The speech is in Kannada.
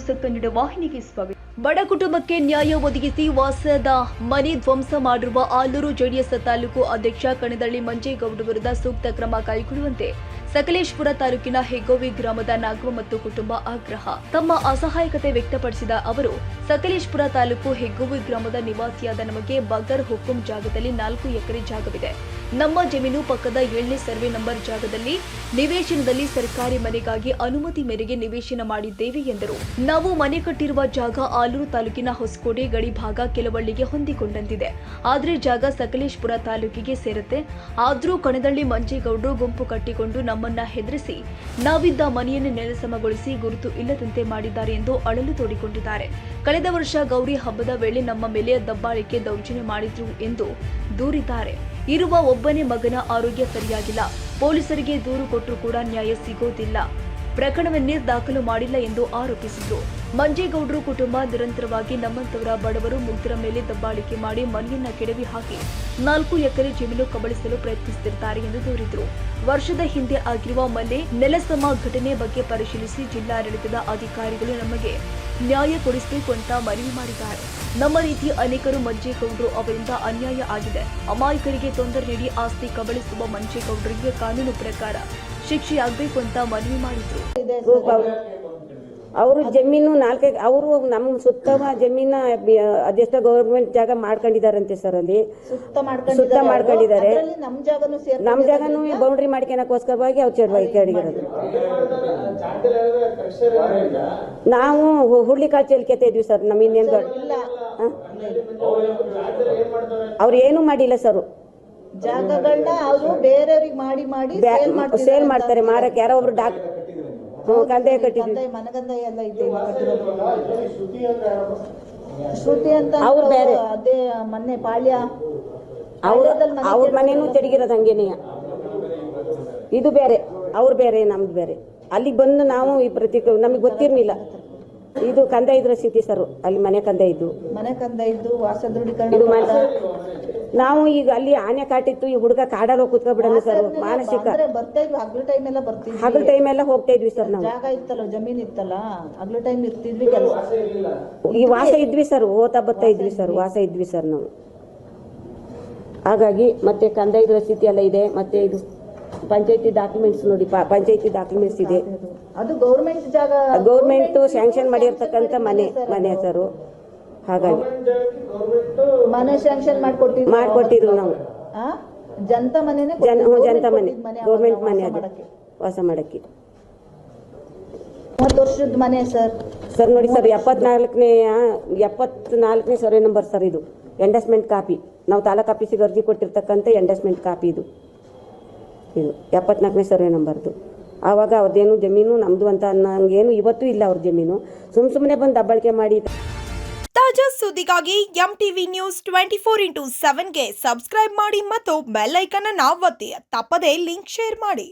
ನ್ಯೂಸ್ ಕನ್ನಡ ವಾಹಿನಿಗೆ ಸ್ವಾಗತ. ಬಡ ಕುಟುಂಬಕ್ಕೆ ನ್ಯಾಯ ಒದಗಿಸಿ ವಾಸದ ಮನೆ ಧ್ವಂಸ ಮಾಡಿರುವ ಆಲೂರು ಜೆಡಿಎಸ್ ತಾಲೂಕು ಅಧ್ಯಕ್ಷ ಕಣದಳ್ಳಿ ಮಂಜೇಗೌಡ ವಿರುದ್ಧ ಸೂಕ್ತ ಕ್ರಮ ಕೈಗೊಳ್ಳುವಂತೆ ಸಕಲೇಶಪುರ ತಾಲೂಕಿನ ಹೆಗ್ಗೋವಿ ಗ್ರಾಮದ ನಾಗವ ಮತ್ತು ಕುಟುಂಬ ಆಗ್ರಹ. ತಮ್ಮ ಅಸಹಾಯಕತೆ ವ್ಯಕ್ತಪಡಿಸಿದ ಅವರು, ಸಕಲೇಶಪುರ ತಾಲೂಕು ಹೆಗ್ಗೋವಿ ಗ್ರಾಮದ ನಿವಾಸಿಯಾದ ನಮಗೆ ಬಗರ್ ಹುಕುಂ ಜಾಗದಲ್ಲಿ 4 ಎಕರೆ ಜಾಗವಿದೆ. ನಮ್ಮ ಜಮೀನು ಪಕ್ಕದ 7ನೇ ಸರ್ವೆ ನಂಬರ್ ಜಾಗದಲ್ಲಿ ನಿವೇಶನದಲ್ಲಿ ಸರ್ಕಾರಿ ಮನೆಗಾಗಿ ಅನುಮತಿ ಮೇರೆಗೆ ನಿವೇಶನ ಮಾಡಿದ್ದೇವೆ ಎಂದರು. ನಾವು ಮನೆ ಕಟ್ಟಿರುವ ಜಾಗ ಆಲೂರು ತಾಲೂಕಿನ ಹೊಸಕೋಟೆ ಗಡಿ ಭಾಗ ಕೆಲವಳ್ಳಿಗೆ ಹೊಂದಿಕೊಂಡಂತಿದೆ. ಆದರೆ ಜಾಗ ಸಕಲೇಶಪುರ ತಾಲೂಕಿಗೆ ಸೇರುತ್ತೆ. ಆದರೂ ಕಣದಳ್ಳಿ ಮಂಜೇಗೌಡರು ಗುಂಪು ಕಟ್ಟಿಕೊಂಡು ನಮ್ಮನ್ನ ಹೆದರಿಸಿ ನಾವಿದ್ದ ಮನೆಯನ್ನು ನೆಲಸಮಗೊಳಿಸಿ ಗುರುತು ಇಲ್ಲದಂತೆ ಮಾಡಿದ್ದಾರೆ ಎಂದು ಅಳಲು ತೋಡಿಕೊಂಡಿದ್ದಾರೆ. ಕಳೆದ ವರ್ಷ ಗೌರಿ ಹಬ್ಬದ ವೇಳೆ ನಮ್ಮ ಮೇಲೆ ದಬ್ಬಾಳಿಕೆ ದೌರ್ಜನ್ಯ ಮಾಡಿದ್ರು ಎಂದು ದೂರಿದ್ದಾರೆ. ಇರುವ ಒಬ್ಬನೇ ಮಗನ ಆರೋಗ್ಯ ಸರಿಯಾಗಿಲ್ಲ. ಪೊಲೀಸರಿಗೆ ದೂರು ಕೊಟ್ಟರೂ ಕೂಡ ನ್ಯಾಯ ಸಿಗೋದಿಲ್ಲ. ಪ್ರಕರಣವನ್ನೇ ದಾಖಲು ಮಾಡಿಲ್ಲ ಎಂದು ಆರೋಪಿಸಿದರು. ಮಂಜೇಗೌಡರು ಕುಟುಂಬ ನಿರಂತರವಾಗಿ ನಮ್ಮಂತವರ ಬಡವರು ಮುಗ್ಧರ ಮೇಲೆ ದಬ್ಬಾಳಿಕೆ ಮಾಡಿ ಮನೆಯನ್ನ ಕೆಡವಿ ಹಾಕಿ 4 ಎಕರೆ ಜಮೀನು ಕಬಳಿಸಲು ಪ್ರಯತ್ನಿಸುತ್ತಿದ್ದಾರೆ ಎಂದು ದೂರಿದರು. ವರ್ಷದ ಹಿಂದೆ ಆಗಿರುವ ಮನೆ ನೆಲಸಮ ಘಟನೆ ಬಗ್ಗೆ ಪರಿಶೀಲಿಸಿ ಜಿಲ್ಲಾಡಳಿತದ ಅಧಿಕಾರಿಗಳು ನಮಗೆ ನ್ಯಾಯ ಕೊಡಿಸಬೇಕು ಅಂತ ಮನವಿ ಮಾಡಿದ್ದಾರೆ. ನಮ್ಮ ರೀತಿ ಅನೇಕರು ಮಂಜೇಗೌಡರು ಅವರಿಂದ ಅನ್ಯಾಯ ಆಗಿದೆ. ಅಮಾಯಕರಿಗೆ ತೊಂದರೆ ನೀಡಿ ಆಸ್ತಿ ಕಬಳಿಸುವ ಮಂಜೇಗೌಡರಿಗೆ ಕಾನೂನು ಪ್ರಕಾರ ಶಿಕ್ಷೆಯಾಗಬೇಕು ಅಂತ ಮನವಿ ಮಾಡಿದ್ರು. ಅವರು ಜಮೀನು 4 ಅವರು ನಮ್ಮ ಸುತ್ತ ಜಮೀನ ಅದೆಷ್ಟೋ ಗೌರ್ಮೆಂಟ್ ಜಾಗ ಮಾಡ್ಕೊಂಡಿದಾರಂತೆ ಸರ್. ಅಲ್ಲಿ ಸುತ್ತ ಮಾಡ್ಕೊಂಡಿದ್ದಾರೆ. ನಮ್ಮ ಜಾಗನೂ ಬೌಂಡ್ರಿ ಮಾಡ್ಕೊಳಕೋಸ್ಕರವಾಗಿ ಅವ್ರು ಕೆಡಿಗಿರೋದು. ನಾವು ಹುಳ್ಳಿಕಾಳು ಚೆಲ್ಕೆತಾ ಇದ್ವಿ ಸರ್. ನಮ್ಮ ಇನ್ನೇನು ಅವ್ರು ಏನು ಮಾಡಿಲ್ಲ ಸರ್. ಜಾಗಗಳನ್ನ ಅವರು ಬೇರೆಯವ್ರಿಗೆ ಮಾಡಿ ಸೇಲ್ ಮಾಡ್ತಾರೆ. ಮಾರಕ್ಕೆ ಯಾರೋ ಒಬ್ರು ಕಂದಾಯ ಕಟ್ಟಿದ್ವಿ. ಮನಗಂದಾಯ ಎಲ್ಲ ಇದೆ. ಶ್ರುತಿ ಅಂತ ಅವ್ರು ಬೇರೆ. ಅದೇ ಮೊನ್ನೆ ಪಾಳ್ಯ ಅವ್ರ ಮನೇನು ತೆಡಗಿರೋದು ಹಂಗೇನೆಯ. ಇದು ಬೇರೆ, ಅವ್ರು ಬೇರೆ, ನಮ್ದು ಬೇರೆ. ಅಲ್ಲಿಗೆ ಬಂದು ನಾವು ಈ ನಮಗೆ ಗೊತ್ತಿರ್ಲಿಲ್ಲ. ಇದು ಕಂದಾಯದ ರಸೀತಿ ಸರ್. ಅಲ್ಲಿ ಮನೆ ಕಂದಾಯ ಇದ್ದು ವಾಸ ದೃಢೀಕರಣ. ನಾವು ಈಗ ಅಲ್ಲಿ ಆನೆ ಕಾಟಿತ್ತು. ಈ ಹುಡುಗ ಕಾಡಲ್ಲಿ ಹೋಗಿ ಕುತ್ಕೊಬಿಡೋಣ ಸರ್. ಮಾನಸಿಕ ಹಗಲು ಟೈಮ್ ಎಲ್ಲ ಹೋಗ್ತಾ ಇದ್ವಿ ಸರ್. ನಾವು ಜಾಗ ಇತ್ತಲ್ಲ, ಜಮೀನ್ ಇತ್ತಲ್ಲ, ಹಗಲು ಟೈಮ್ ಇರ್ತಿದ್ವಿ. ಕೆಲಸ ಈ ವಾಸ ಇದ್ವಿ ಸರ್. ಓದ್ತಾ ಬರ್ತಾ ಇದ್ವಿ ಸರ್. ವಾಸ ಇದ್ವಿ ಸರ್ ನಾವು. ಹಾಗಾಗಿ ಮತ್ತೆ ಕಂದಾಯದ ರಸೀತಿ ಎಲ್ಲ ಇದೆ. ಮತ್ತೆ ಇದು ಪಂಚಾಯತಿ ಡಾಕ್ಯುಮೆಂಟ್ಸ್ ನೋಡಿ. ಪಂಚಾಯತಿ ಡಾಕ್ಯುಮೆಂಟ್ಸ್ ಇದೆ. ಅದು ಗೌರ್ಮೆಂಟ್ ಜಾಗ, ಗೌರ್ಮೆಂಟ್ ಸ್ಯಾಂಕ್ಷನ್ ಮಾಡಿರ್ತಕ್ಕಂಥ ಮನೆ ಸರ್. ಹಾಗಾಗಿ ಮನೆ ಸ್ಯಾಂಕ್ಷನ್ ಮಾಡ್ಕೊಟ್ಟಿದ್ರು ನಾವು. ಜನತಾ ಮನೆ, ಜನತಾ ಮನೆ, ಗೌರ್ಮೆಂಟ್ ಮನೆ. ಅದು ವಾಸ ಮಾಡಕ್ಕೆ 30 ವರ್ಷದ ಮನೆ ಸರ್. ನೋಡಿ ಸರ್, 74ನೇ ಸರ್ವೆ ನಂಬರ್ ಸರ್. ಇದು ಎಂಡಸ್ಮೆಂಟ್ ಕಾಪಿ. ನಾವು ತಾಲೂಕು ಆಫೀಸಿಗೆ ಅರ್ಜಿ ಕೊಟ್ಟಿರ್ತಕ್ಕಂಥ ಎಂಡಸ್ಮೆಂಟ್ ಕಾಪಿ ಇದು 74ನೇ ಸರ್ವೆ ನಂಬರ್ದು. ಆವಾಗ ಅವ್ರದ್ದೇನು ಜಮೀನು ನಮ್ದು ಅಂತ ಅನ್ನಂಗೇನು ಇವತ್ತು ಇಲ್ಲ. ಅವ್ರ ಜಮೀನು ಸುಮ್ಮನೆ ಬಂದು ದಬ್ಬಾಳಿಕೆ ಮಾಡಿ. ತಾಜಾ ಸುದ್ದಿಗಾಗಿ MTV ನ್ಯೂಸ್ 24x7ಗೆ ಸಬ್ಸ್ಕ್ರೈಬ್ ಮಾಡಿ ಮತ್ತು ಬೆಲ್ ಐಕಾನ್ ಅನ್ನು ಒತ್ತಿ. ತಪ್ಪದೇ ಲಿಂಕ್ ಶೇರ್ ಮಾಡಿ.